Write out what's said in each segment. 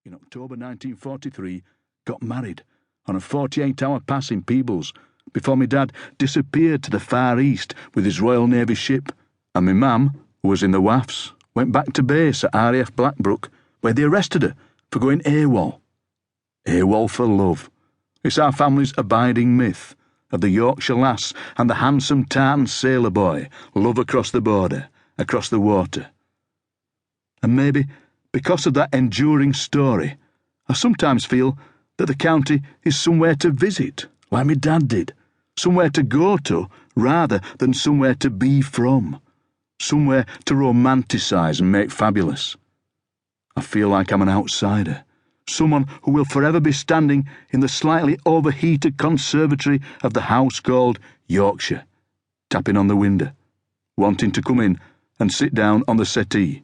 in October 1943, got married on a 48-hour pass in Peebles before my dad disappeared to the Far East with his Royal Navy ship, and my mum, who was in the WAFs, went back to base at RAF Blackbrook, where they arrested her for going AWOL. AWOL for love. It's our family's abiding myth of the Yorkshire lass and the handsome tartan sailor boy, love across the border, across the water. And maybe, because of that enduring story, I sometimes feel that the county is somewhere to visit, like my dad did, somewhere to go to rather than somewhere to be from, somewhere to romanticise and make fabulous. I feel like I'm an outsider, someone who will forever be standing in the slightly overheated conservatory of the house called Yorkshire, tapping on the window, wanting to come in and sit down on the settee.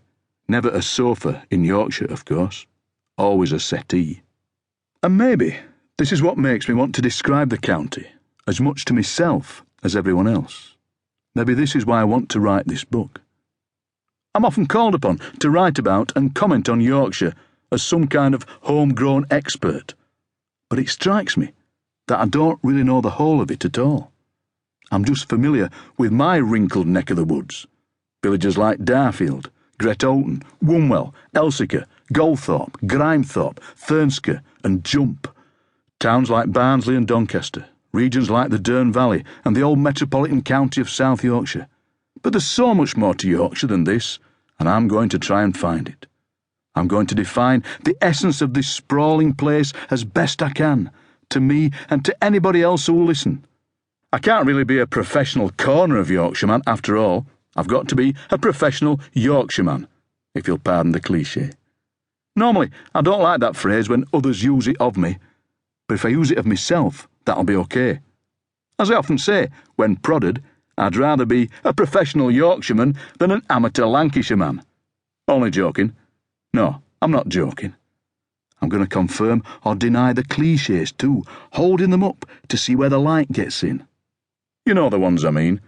Never a sofa in Yorkshire, of course, always a settee. And maybe this is what makes me want to describe the county as much to myself as everyone else. Maybe this is why I want to write this book. I'm often called upon to write about and comment on Yorkshire as some kind of homegrown expert, but it strikes me that I don't really know the whole of it at all. I'm just familiar with my wrinkled neck of the woods, villages like Darfield, Great Oulton, Wombwell, Elsica, Goldthorpe, Grimethorpe, Thurnsker and Jump, towns like Barnsley and Doncaster, regions like the Dearne Valley and the old metropolitan county of South Yorkshire. But there's so much more to Yorkshire than this, and I'm going to try and find it. I'm going to define the essence of this sprawling place as best I can, to me and to anybody else who will listen. I can't really be a professional corner of Yorkshireman after all. I've got to be a professional Yorkshireman, if you'll pardon the cliché. Normally, I don't like that phrase when others use it of me, but if I use it of myself, that'll be okay. As I often say, when prodded, I'd rather be a professional Yorkshireman than an amateur Lancashireman. Only joking. No, I'm not joking. I'm going to confirm or deny the clichés too, holding them up to see where the light gets in. You know the ones I mean.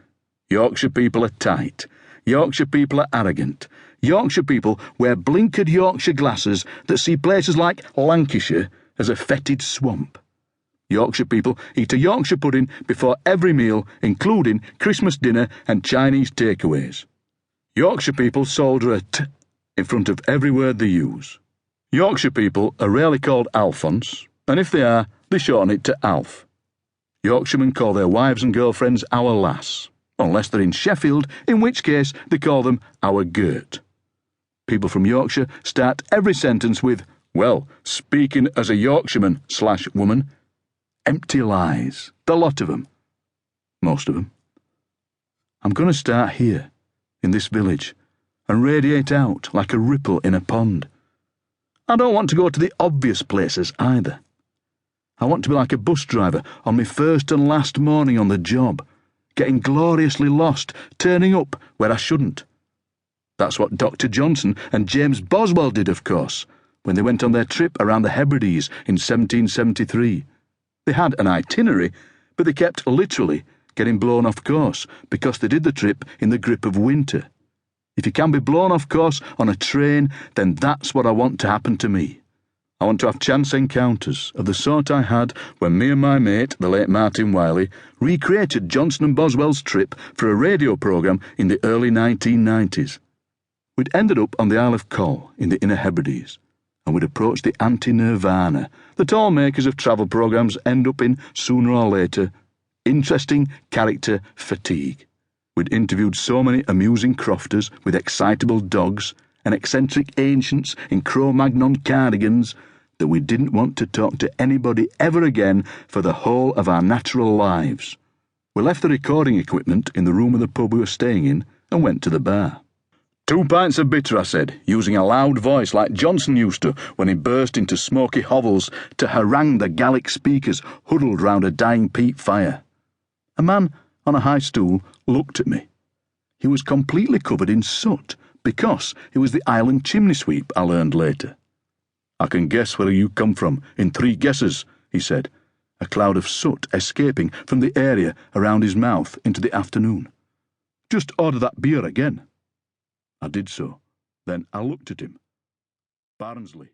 Yorkshire people are tight. Yorkshire people are arrogant. Yorkshire people wear blinkered Yorkshire glasses that see places like Lancashire as a fetid swamp. Yorkshire people eat a Yorkshire pudding before every meal, including Christmas dinner and Chinese takeaways. Yorkshire people soldier a T in front of every word they use. Yorkshire people are rarely called Alphonse, and if they are, they shorten it to Alf. Yorkshiremen call their wives and girlfriends our lass, unless they're in Sheffield, in which case they call them our Gert. People from Yorkshire start every sentence with, well, speaking as a Yorkshireman/woman. Empty lies, the lot of them. Most of them. I'm going to start here, in this village, and radiate out like a ripple in a pond. I don't want to go to the obvious places either. I want to be like a bus driver on my first and last morning on the job, getting gloriously lost, turning up where I shouldn't. That's what Dr. Johnson and James Boswell did, of course, when they went on their trip around the Hebrides in 1773. They had an itinerary, but they kept literally getting blown off course because they did the trip in the grip of winter. If you can be blown off course on a train, then that's what I want to happen to me. I want to have chance encounters of the sort I had when me and my mate, the late Martin Wiley, recreated Johnson and Boswell's trip for a radio programme in the early 1990s. We'd ended up on the Isle of Coll in the Inner Hebrides, and we'd approached the anti-nirvana that all makers of travel programmes end up in sooner or later: interesting character fatigue. We'd interviewed so many amusing crofters with excitable dogs and eccentric ancients in Cro-Magnon cardigans that we didn't want to talk to anybody ever again for the whole of our natural lives. We left the recording equipment in the room of the pub we were staying in and went to the bar. 2 pints of bitter, I said, using a loud voice like Johnson used to when he burst into smoky hovels to harangue the Gallic speakers huddled round a dying peat fire. A man on a high stool looked at me. He was completely covered in soot because he was the island chimney sweep, I learned later. I can guess where you come from in 3 guesses, he said, a cloud of soot escaping from the area around his mouth into the afternoon. Just order that beer again. I did so. Then I looked at him. Barnsley.